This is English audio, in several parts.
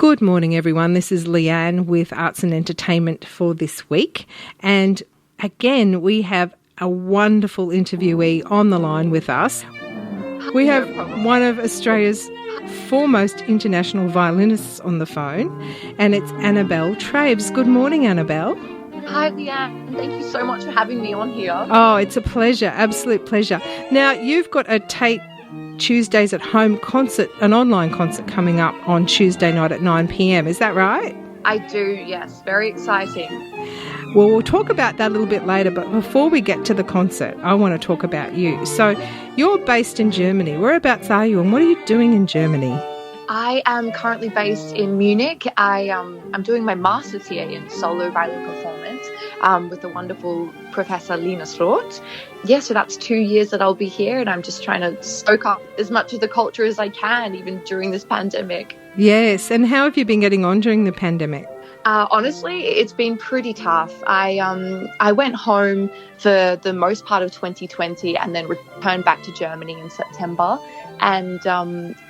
Good morning, everyone. This is Leanne with Arts and Entertainment for this week. And again, we have a wonderful interviewee on the line with us. We have one of Australia's foremost international violinists on the phone, and it's Annabelle Traves. Good morning, Annabelle. Hi, Leanne. Thank you so much for having me on here. Oh, it's a pleasure, absolute pleasure. Now, you've got a Tate Tuesdays at Home concert, an online concert coming up on Tuesday night at 9 p.m. Is that right? I do, yes. Very exciting. Well, we'll talk about that a little bit later, but before we get to the concert, I want to talk about you. So you're based in Germany. Whereabouts are you and what are you doing in Germany? I am currently based in Munich. I'm doing my master's here in solo violin performance with the wonderful Professor Linus Roth. Yeah, so that's 2 years that I'll be here, and I'm just trying to soak up as much of the culture as I can, even during this pandemic. Yes, and how have you been getting on during the pandemic? Honestly, it's been pretty tough. I went home for the most part of 2020 and then returned back to Germany in September. And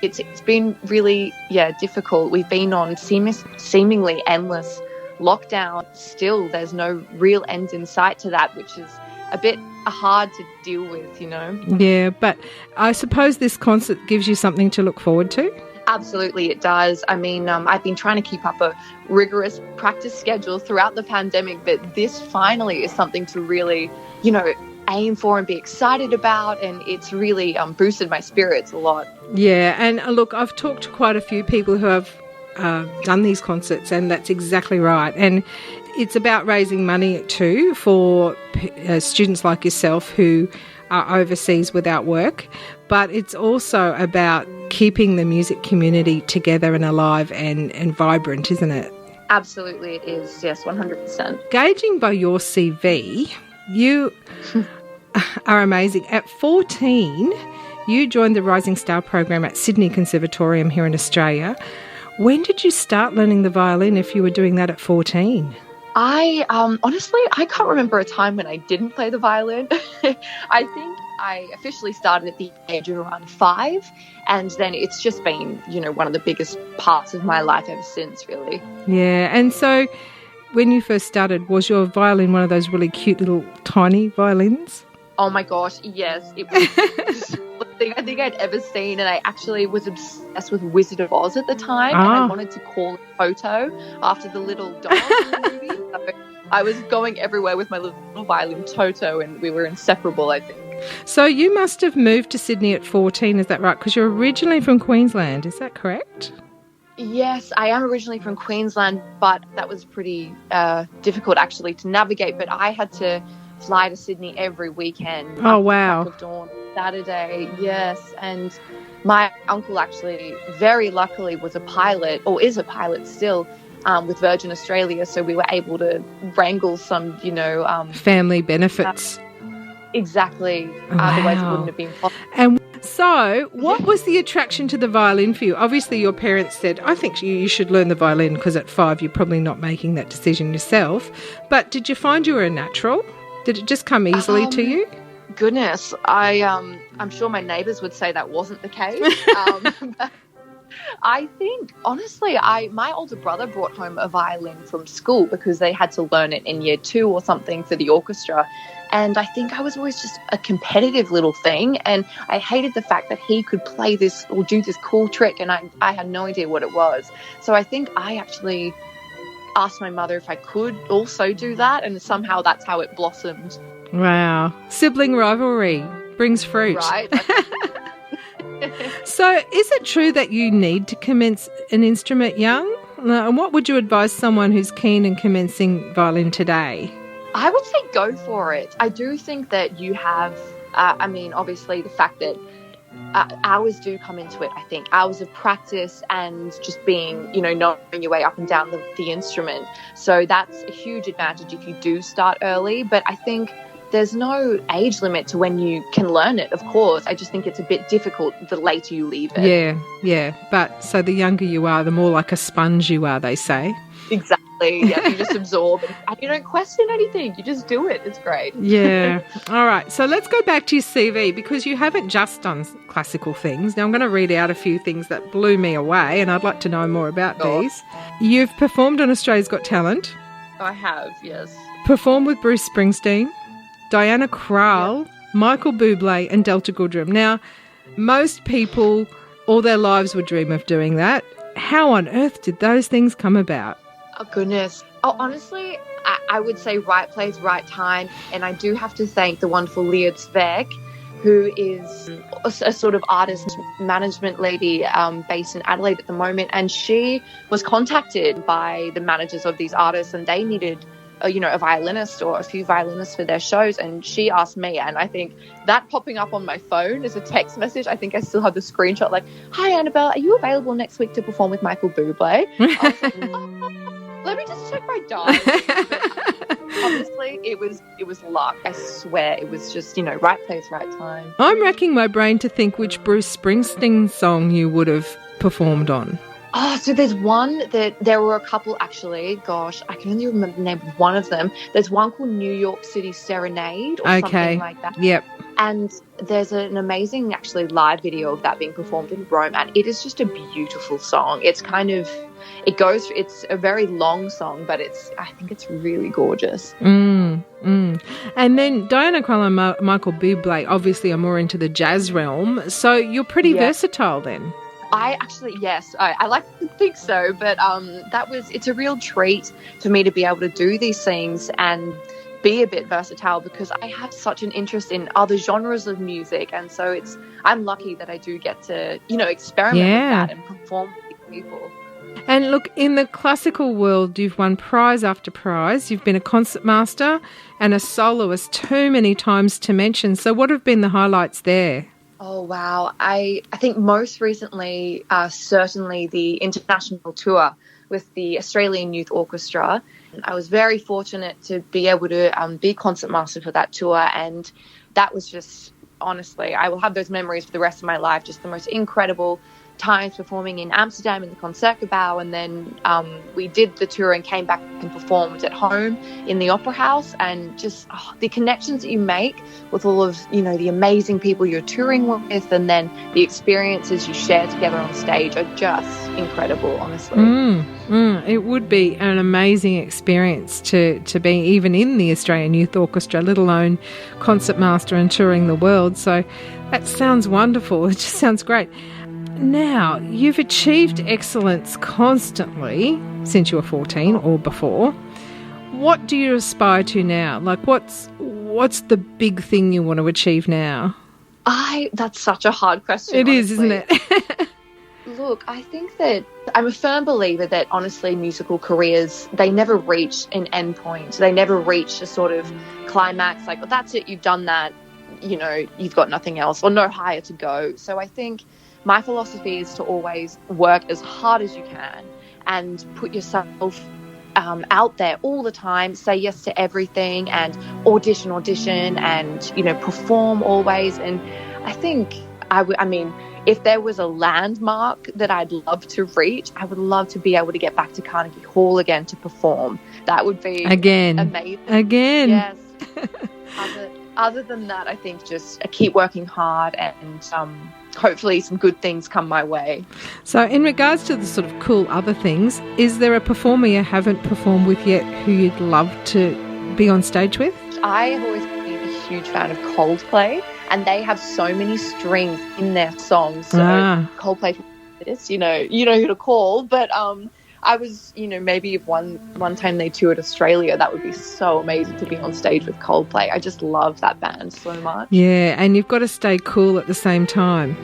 it's been really, difficult. We've been on seemingly endless lockdown. Still, there's no real end in sight to that, which is a bit hard to deal with, you know. Yeah, but I suppose this concert gives you something to look forward to. Absolutely, it does. I mean, I've been trying to keep up a rigorous practice schedule throughout the pandemic, but this finally is something to really, aim for and be excited about, and it's really boosted my spirits a lot. Yeah, and look, I've talked to quite a few people who have done these concerts, and that's exactly right. And it's about raising money too for students like yourself who are overseas without work, but it's also about keeping the music community together and alive and vibrant, isn't it? Absolutely, it is. Yes, 100%. Gauging by your CV, you are amazing. At 14, you joined the Rising Star program at Sydney Conservatorium here in Australia. When did you start learning the violin if you were doing that at 14? Honestly, I can't remember a time when I didn't play the violin. I think I officially started at the age of around 5, and then it's just been, one of the biggest parts of my life ever since, really. Yeah, and so when you first started, was your violin one of those really cute little tiny violins? Oh my gosh, yes. It was the coolest thing I think I'd ever seen, and I actually was obsessed with Wizard of Oz at the time, and I wanted to call it Toto after the little dog in the movie. So I was going everywhere with my little violin Toto, and we were inseparable, I think. So you must have moved to Sydney at 14, is that right? Because you're originally from Queensland, is that correct? Yes, I am originally from Queensland, but that was pretty difficult actually to navigate. But I had to fly to Sydney every weekend. Oh, wow. Crack of dawn, Saturday, yes. And my uncle actually, very luckily, was a pilot, or is a pilot still, with Virgin Australia. So we were able to wrangle some, family benefits. Exactly. Wow. Otherwise it wouldn't have been possible. And so what was the attraction to the violin for you? Obviously your parents said, I think you should learn the violin because at 5 you're probably not making that decision yourself. But did you find you were a natural? Did it just come easily to you? Goodness, I'm sure my neighbours would say that wasn't the case. But I think, honestly, my older brother brought home a violin from school because they had to learn it in year 2 or something for the orchestra. And I think I was always just a competitive little thing, and I hated the fact that he could play this or do this cool trick, and I had no idea what it was. So I think I actually asked my mother if I could also do that, and somehow that's how it blossomed. Wow. Sibling rivalry brings fruit. Right. So is it true that you need to commence an instrument young? And what would you advise someone who's keen in commencing violin today? I would say go for it. I do think that you have, obviously the fact that hours do come into it, I think. Hours of practice and just being, knowing your way up and down the instrument. So that's a huge advantage if you do start early. But I think there's no age limit to when you can learn it, of course. I just think it's a bit difficult the later you leave it. Yeah. But so the younger you are, the more like a sponge you are, they say. Exactly. Yeah, you just absorb and you don't question anything. You just do it. It's great. Yeah. All right. So let's go back to your CV, because you haven't just done classical things. Now I'm going to read out a few things that blew me away, and I'd like to know more about these. You've performed on Australia's Got Talent. I have, yes. Performed with Bruce Springsteen, Diana Krall, Michael Bublé and Delta Goodrem. Now, most people all their lives would dream of doing that. How on earth did those things come about? Oh, goodness. Oh, honestly, I would say right place, right time. And I do have to thank the wonderful Leah Zweck, who is a sort of artist management lady based in Adelaide at the moment. And she was contacted by the managers of these artists, and they needed a violinist or a few violinists for their shows, and she asked me, and I think that popping up on my phone as a text message, I think I still have the screenshot, like, "Hi Annabelle, are you available next week to perform with Michael Bublé?" I was like, let me just check my diary. But honestly, it was luck. I swear, it was just right place, right time. I'm racking my brain to think which Bruce Springsteen song you would have performed on. Oh, so there's one that there were a couple actually. Gosh, I can only remember the name of one of them. There's one called New York City Serenade or something like that. Yep. And there's an amazing actually live video of that being performed in Rome, and it is just a beautiful song. It's it's a very long song, but I think it's really gorgeous. And then Diana Krall and Michael Bublé obviously are more into the jazz realm, so you're pretty versatile then. I like to think so, but it's a real treat for me to be able to do these things and be a bit versatile, because I have such an interest in other genres of music, and so I'm lucky that I do get to experiment with that and perform with people. And look, in the classical world, you've won prize after prize. You've been a concertmaster and a soloist too many times to mention. So what have been the highlights there? Oh, wow. I think most recently, certainly the international tour with the Australian Youth Orchestra. I was very fortunate to be able to be concertmaster for that tour, and that was just, honestly, I will have those memories for the rest of my life, just the most incredible times performing in Amsterdam in the Concertgebouw, and then we did the tour and came back and performed at home in the Opera House, and just the connections that you make with all of the amazing people you're touring with, and then the experiences you share together on stage are just incredible, honestly. It would be an amazing experience to be even in the Australian Youth Orchestra, let alone concertmaster and touring the world. So that sounds wonderful. It just sounds great. Now, you've achieved excellence constantly since you were 14 or before. What do you aspire to now? Like, what's the big thing you want to achieve now? That's such a hard question. It honestly. is, isn't it? Look, I think that I'm a firm believer that, honestly, musical careers, they never reach an end point. They never reach a sort of climax, like, well, that's it, you've done that, you've got nothing else or no higher to go. So I think my philosophy is to always work as hard as you can and put yourself out there all the time, say yes to everything, and audition and perform always. And I think if there was a landmark that I'd love to reach, I would love to be able to get back to Carnegie Hall again to perform. That would be amazing. Again. Yes. Other than that, I think just keep working hard and hopefully some good things come my way. So in regards to the sort of cool other things, is there a performer you haven't performed with yet who you'd love to be on stage with? I have always been a huge fan of Coldplay, and they have so many strings in their songs. So Coldplay, you know who to call. But I was, maybe if one time they toured Australia, that would be so amazing to be on stage with Coldplay. I just love that band so much. Yeah, and you've got to stay cool at the same time,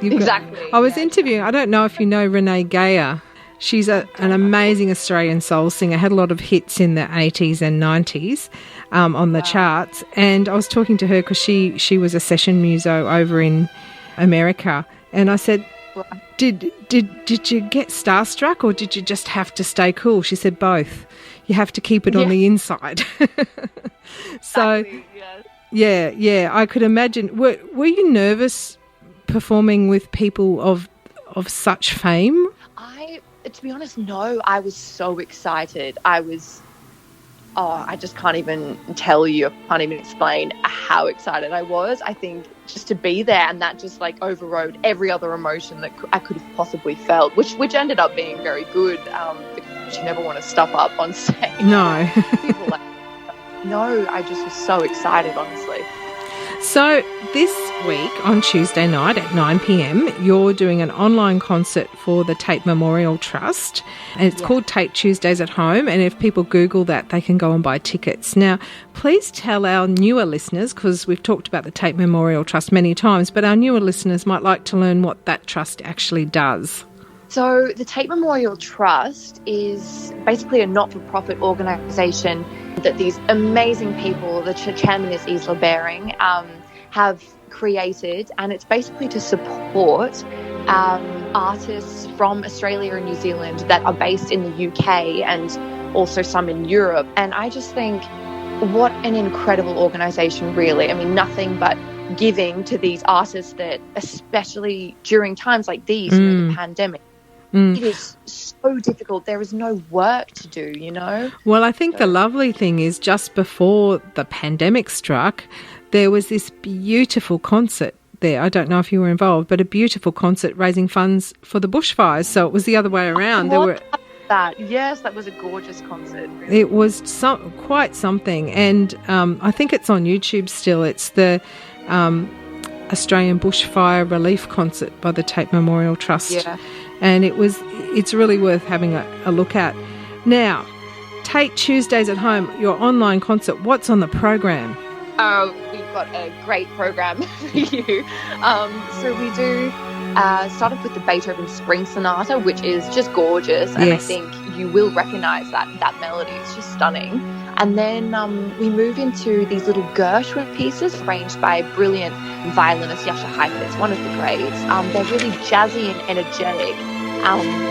Exactly. I was interviewing, I don't know if you know Renee Geyer. She's an amazing Australian soul singer, had a lot of hits in the 80s and 90s on the charts. And I was talking to her because she was a session muso over in America. And I said, Did you get starstruck, or did you just have to stay cool? She said both. You have to keep it on the inside. So, yes. yeah, I could imagine. Were you nervous performing with people of such fame? To be honest, no, I was so excited. I just can't even tell you, I can't even explain how excited I was. I think just to be there, and that just like overrode every other emotion that I could have possibly felt, which ended up being very good, because you never want to stuff up on stage. No. People no, I just was so excited, honestly. So this week on Tuesday night at 9 p.m, you're doing an online concert for the Tate Memorial Trust, and it's called Tate Tuesdays at Home, and if people Google that, they can go and buy tickets. Now, please tell our newer listeners, because we've talked about the Tate Memorial Trust many times, but our newer listeners might like to learn what that trust actually does. So the Tate Memorial Trust is basically a not-for-profit organisation that these amazing people, the chairman is Isla Bering, have created, and it's basically to support artists from Australia and New Zealand that are based in the UK and also some in Europe. And I just think, what an incredible organisation, really. I mean, nothing but giving to these artists that, especially during times like these, the pandemic, it is so difficult. There is no work to do, you know? Well, I think the lovely thing is just before the pandemic struck, there was this beautiful concert there. I don't know if you were involved, but a beautiful concert raising funds for the bushfires. So it was the other way around. Yes, that was a gorgeous concert. Really. It was quite something. And I think it's on YouTube still. It's the Australian Bushfire Relief Concert by the Tate Memorial Trust. Yeah. And it's really worth having a look at. Now, Tate Tuesdays at Home, your online concert, what's on the program? Oh, we've got a great program for you. So we do start off with the Beethoven Spring Sonata, which is just gorgeous. And I think you will recognise that melody. It's just stunning. And then we move into these little Gershwin pieces arranged by a brilliant violinist, Jascha Heifetz. It's one of the greats. They're really jazzy and energetic,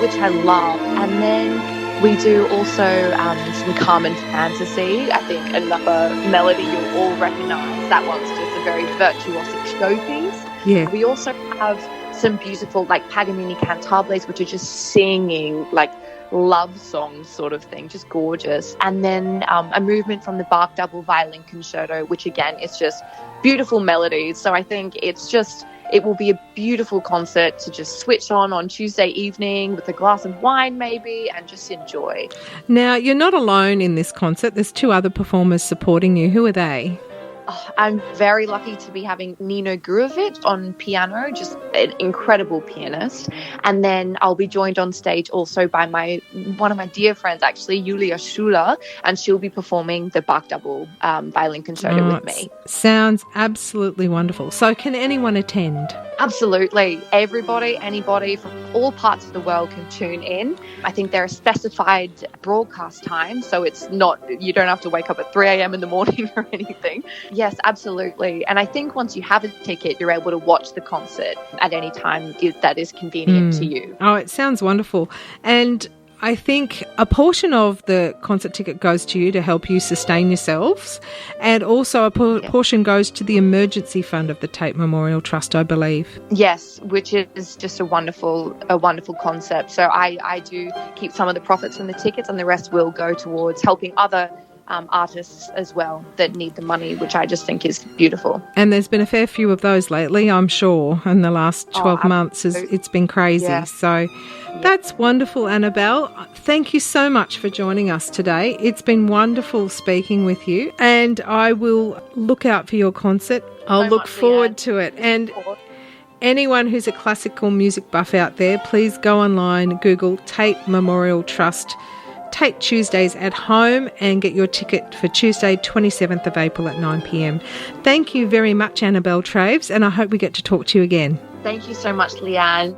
which I love. And then we do also some Carmen Fantasy. I think another melody you'll all recognise. That one's just a very virtuosic showpiece. Yeah. We also have some beautiful, like Paganini Cantables, which are just singing, like love songs sort of thing, just gorgeous. And then a movement from the Bach double violin concerto, which again is just beautiful melodies. So I think it will be a beautiful concert to just switch on Tuesday evening with a glass of wine maybe and just enjoy. Now, you're not alone in this concert. There's two other performers supporting you. Who are they? I'm very lucky to be having Nino Gurevich on piano, just an incredible pianist. And then I'll be joined on stage also by one of my dear friends, actually, Julia Schuller, and she'll be performing the Bach double violin concerto with me. Sounds absolutely wonderful. So can anyone attend? Absolutely. Anybody from all parts of the world can tune in. I think there are specified broadcast times, so it's not, you don't have to wake up at 3 a.m. in the morning or anything. Yes, absolutely. And I think once you have a ticket, you're able to watch the concert at any time that is convenient to you. Oh, it sounds wonderful. And I think a portion of the concert ticket goes to you to help you sustain yourselves, and also a portion goes to the emergency fund of the Tate Memorial Trust, I believe. Yes, which is just a wonderful concept. So I do keep some of the profits from the tickets, and the rest will go towards helping other artists as well that need the money, which I just think is beautiful. And there's been a fair few of those lately, I'm sure, in the last 12 months. It's been crazy. Yeah. So that's wonderful, Annabelle. Thank you so much for joining us today. It's been wonderful speaking with you, and I will look out for your concert. I'll look forward to it. And anyone who's a classical music buff out there, please go online, Google Tate Memorial Trust Tate Tuesdays at Home and get your ticket for Tuesday 27th of April at 9 p.m. Thank you very much, Annabelle Traves, and I hope we get to talk to you again. Thank you so much, Leanne.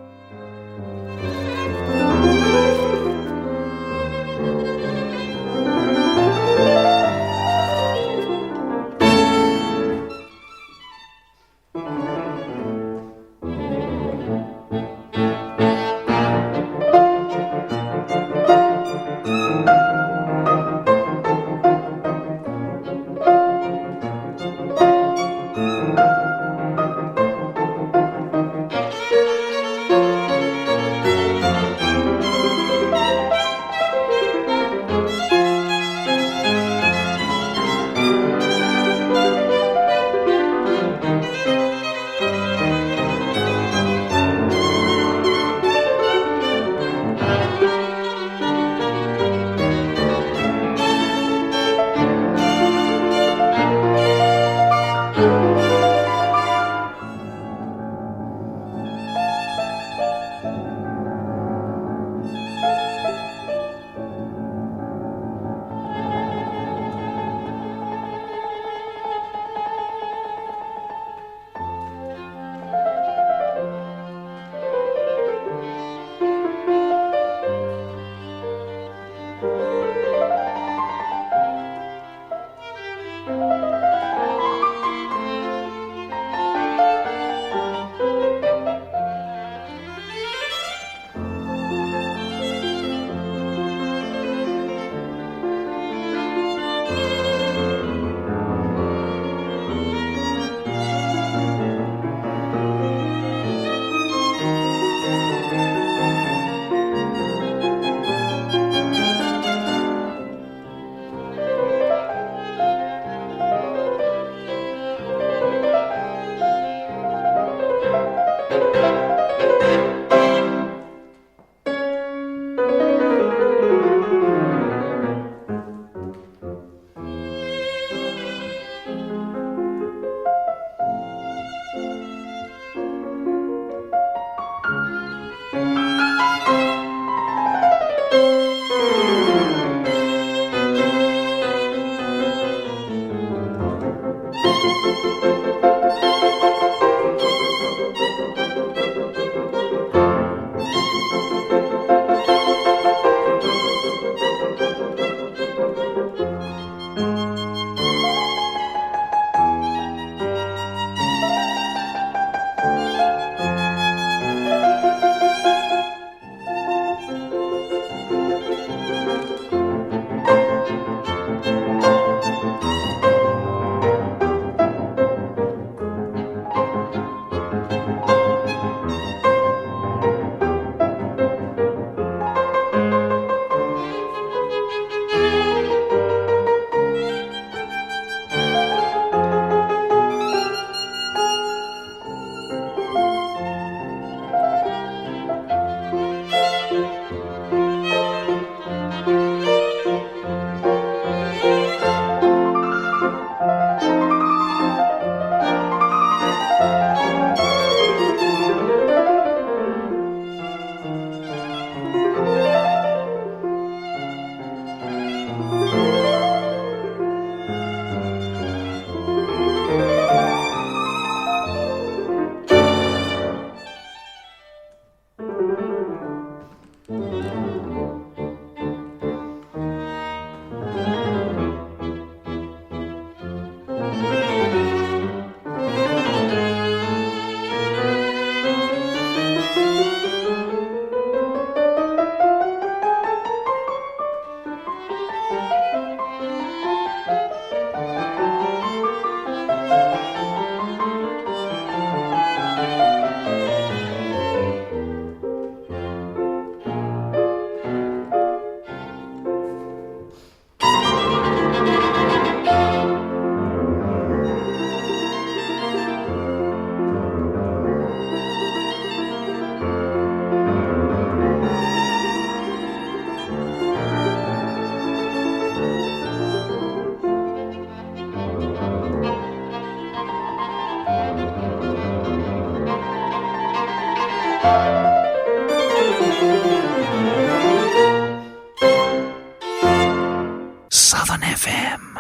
Southern FM.